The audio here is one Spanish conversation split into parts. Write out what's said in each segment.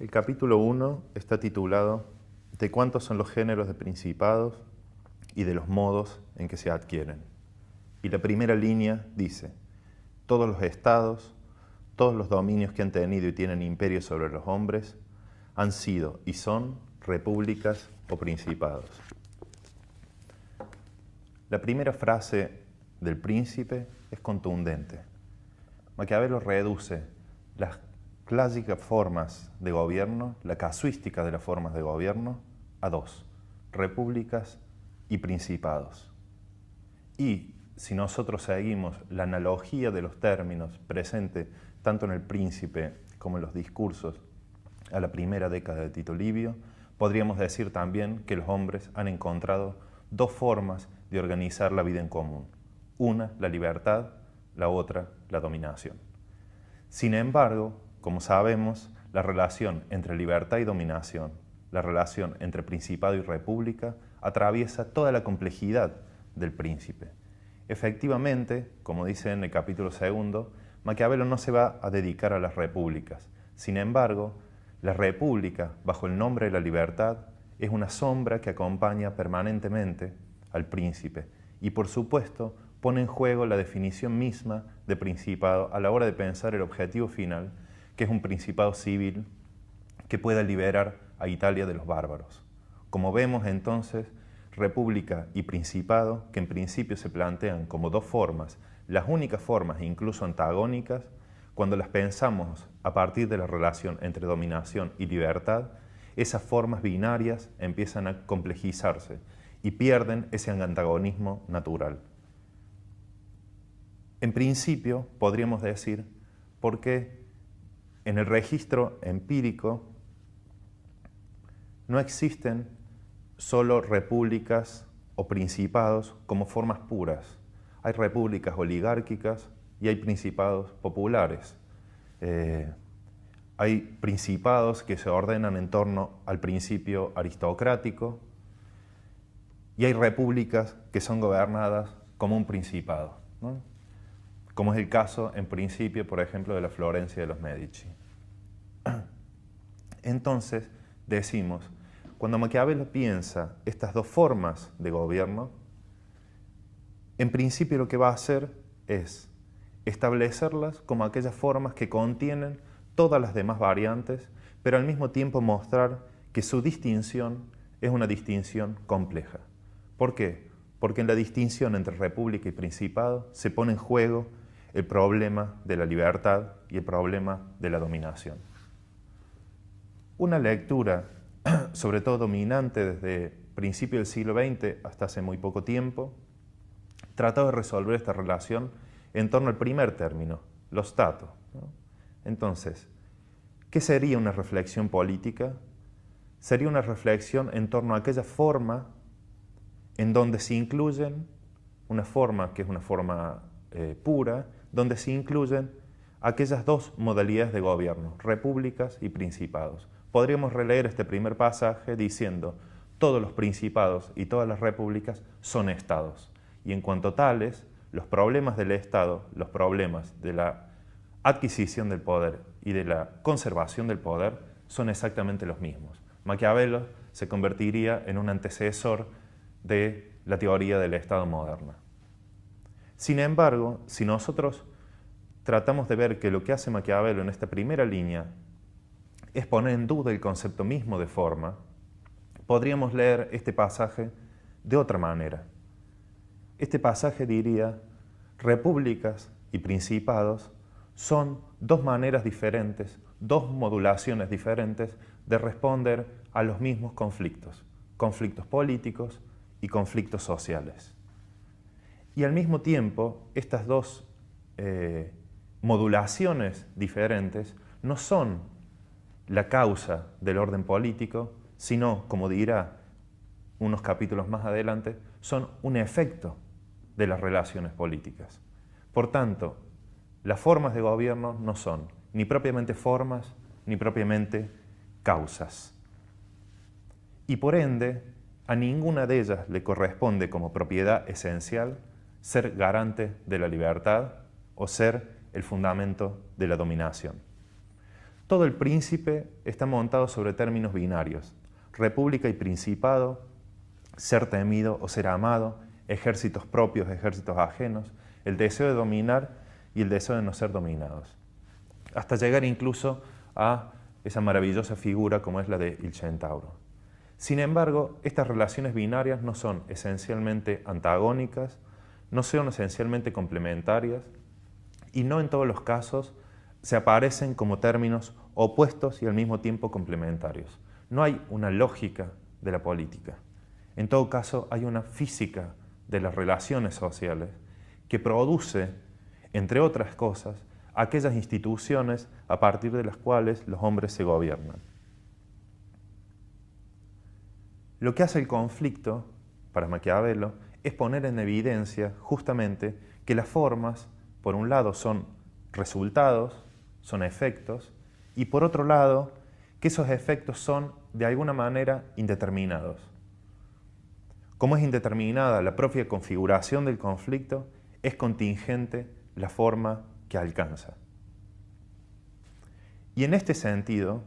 El capítulo 1 está titulado ¿De cuántos son los géneros de principados y de los modos en que se adquieren? Y la primera línea dice: todos los estados, todos los dominios que han tenido y tienen imperio sobre los hombres, han sido y son repúblicas o principados. La primera frase del Príncipe es contundente. Maquiavelo reduce las clásicas formas de gobierno, la casuística de las formas de gobierno, a dos: repúblicas y principados. Y si nosotros seguimos la analogía de los términos presente tanto en el Príncipe como en los discursos a la primera década de Tito Livio, podríamos decir también que los hombres han encontrado dos formas de organizar la vida en común. Una, la libertad; la otra, la dominación. Sin embargo, como sabemos, la relación entre libertad y dominación, la relación entre principado y república, atraviesa toda la complejidad del Príncipe. Efectivamente, como dice en el capítulo 2, Maquiavelo no se va a dedicar a las repúblicas. Sin embargo, la república, bajo el nombre de la libertad, es una sombra que acompaña permanentemente al Príncipe y, por supuesto, pone en juego la definición misma de principado a la hora de pensar el objetivo final, que es un principado civil que pueda liberar a Italia de los bárbaros. Como vemos entonces, república y principado, que en principio se plantean como dos formas, las únicas formas incluso antagónicas, cuando las pensamos a partir de la relación entre dominación y libertad, esas formas binarias empiezan a complejizarse y pierden ese antagonismo natural. En principio, podríamos decir, porque en el registro empírico no existen solo repúblicas o principados como formas puras. Hay repúblicas oligárquicas y hay principados populares. Hay principados que se ordenan en torno al principio aristocrático y hay repúblicas que son gobernadas como un principado, ¿no? Como es el caso, en principio, por ejemplo, de la Florencia de los Medici. Entonces, decimos, cuando Maquiavelo piensa estas dos formas de gobierno, en principio lo que va a hacer es establecerlas como aquellas formas que contienen todas las demás variantes, pero al mismo tiempo mostrar que su distinción es una distinción compleja. ¿Por qué? Porque en la distinción entre república y principado se pone en juego el problema de la libertad y el problema de la dominación. Una lectura, sobre todo dominante desde principios del siglo XX hasta hace muy poco tiempo, trató de resolver esta relación en torno al primer término, lo stato, ¿no? Entonces, ¿qué sería una reflexión política? Sería una reflexión en torno a aquella forma en donde se incluyen, una forma que es una forma pura, donde se incluyen aquellas dos modalidades de gobierno, repúblicas y principados. Podríamos releer este primer pasaje diciendo: todos los principados y todas las repúblicas son estados, y en cuanto tales, los problemas del Estado, los problemas de la adquisición del poder y de la conservación del poder son exactamente los mismos. Maquiavelo se convertiría en un antecesor de la teoría del Estado moderna. Sin embargo, si nosotros tratamos de ver que lo que hace Maquiavelo en esta primera línea es poner en duda el concepto mismo de forma, podríamos leer este pasaje de otra manera. Este pasaje diría: repúblicas y principados son dos maneras diferentes, dos modulaciones diferentes de responder a los mismos conflictos, conflictos políticos y conflictos sociales. Y al mismo tiempo, estas dos modulaciones diferentes no son la causa del orden político, sino, como dirá unos capítulos más adelante, son un efecto de las relaciones políticas. Por tanto, las formas de gobierno no son ni propiamente formas ni propiamente causas. Y por ende, a ninguna de ellas le corresponde como propiedad esencial ser garante de la libertad o ser el fundamento de la dominación. todo el príncipe está montado sobre términos binarios: república y principado, ser temido o ser amado, ejércitos propios, ejércitos ajenos, el deseo de dominar y el deseo de no ser dominados. Hasta llegar incluso a esa maravillosa figura como es la de Il Centauro. Sin embargo, estas relaciones binarias no son esencialmente antagónicas, no son esencialmente complementarias y no en todos los casos se aparecen como términos opuestos y al mismo tiempo complementarios. No hay una lógica de la política. En todo caso, hay una física de las relaciones sociales que produce, entre otras cosas, aquellas instituciones a partir de las cuales los hombres se gobiernan. Lo que hace el conflicto, para Maquiavelo, es poner en evidencia justamente que las formas, por un lado, son resultados, son efectos, y por otro lado, que esos efectos son, de alguna manera, indeterminados. Como es indeterminada la propia configuración del conflicto, es contingente la forma que alcanza. Y en este sentido,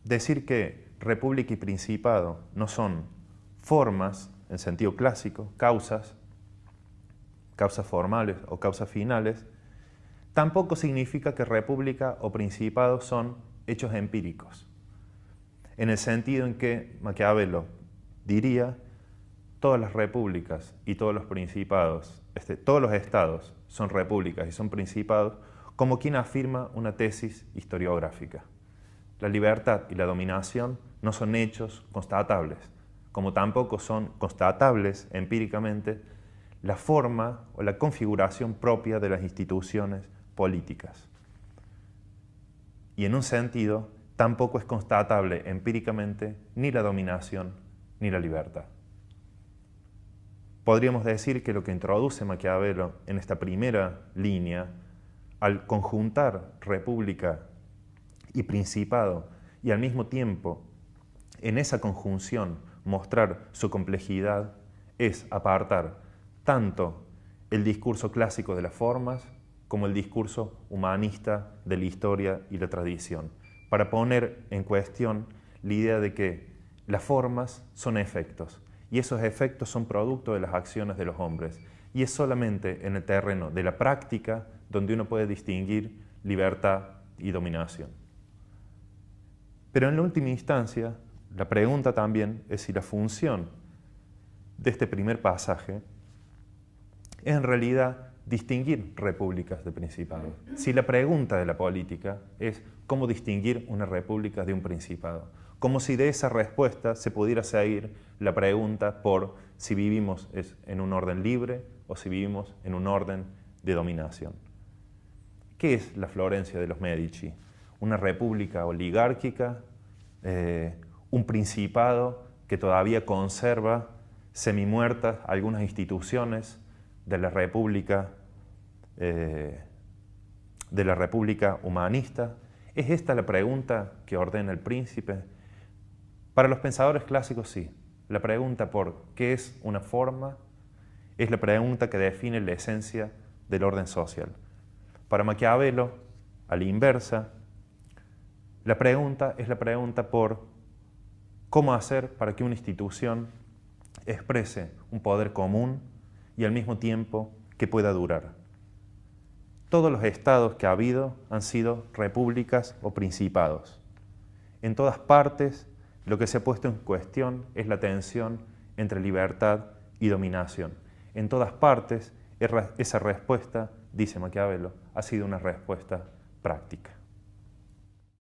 decir que república y principado no son formas, en sentido clásico, causas formales o causas finales, tampoco significa que república o principado son hechos empíricos, en el sentido en que Maquiavelo diría: todas las repúblicas y todos los principados, todos los estados son repúblicas y son principados, como quien afirma una tesis historiográfica. La libertad y la dominación no son hechos constatables, como tampoco son constatables empíricamente la forma o la configuración propia de las instituciones políticas. Y en un sentido, tampoco es constatable empíricamente ni la dominación ni la libertad. Podríamos decir que lo que introduce Maquiavelo en esta primera línea, al conjuntar república y principado, y al mismo tiempo, en esa conjunción, mostrar su complejidad, es apartar tanto el discurso clásico de las formas como el discurso humanista de la historia y la tradición, para poner en cuestión la idea de que las formas son efectos, y esos efectos son producto de las acciones de los hombres, y es solamente en el terreno de la práctica donde uno puede distinguir libertad y dominación. Pero en la última instancia, la pregunta también es si la función de este primer pasaje es en realidad distinguir repúblicas de principados. Si la pregunta de la política es cómo distinguir una república de un principado, como si de esa respuesta se pudiera seguir la pregunta por si vivimos en un orden libre o si vivimos en un orden de dominación. ¿Qué es la Florencia de los Medici? ¿Una república oligárquica? ¿Un principado que todavía conserva semimuertas algunas instituciones de la república humanista? ¿Es esta la pregunta que ordena el príncipe? Para los pensadores clásicos sí. La pregunta por qué es una forma es la pregunta que define la esencia del orden social. Para Maquiavelo, a la inversa, la pregunta es la pregunta por cómo hacer para que una institución exprese un poder común y al mismo tiempo que pueda durar. Todos los estados que ha habido han sido repúblicas o principados. En todas partes, lo que se ha puesto en cuestión es la tensión entre libertad y dominación. En todas partes, esa respuesta, dice Maquiavelo, ha sido una respuesta práctica.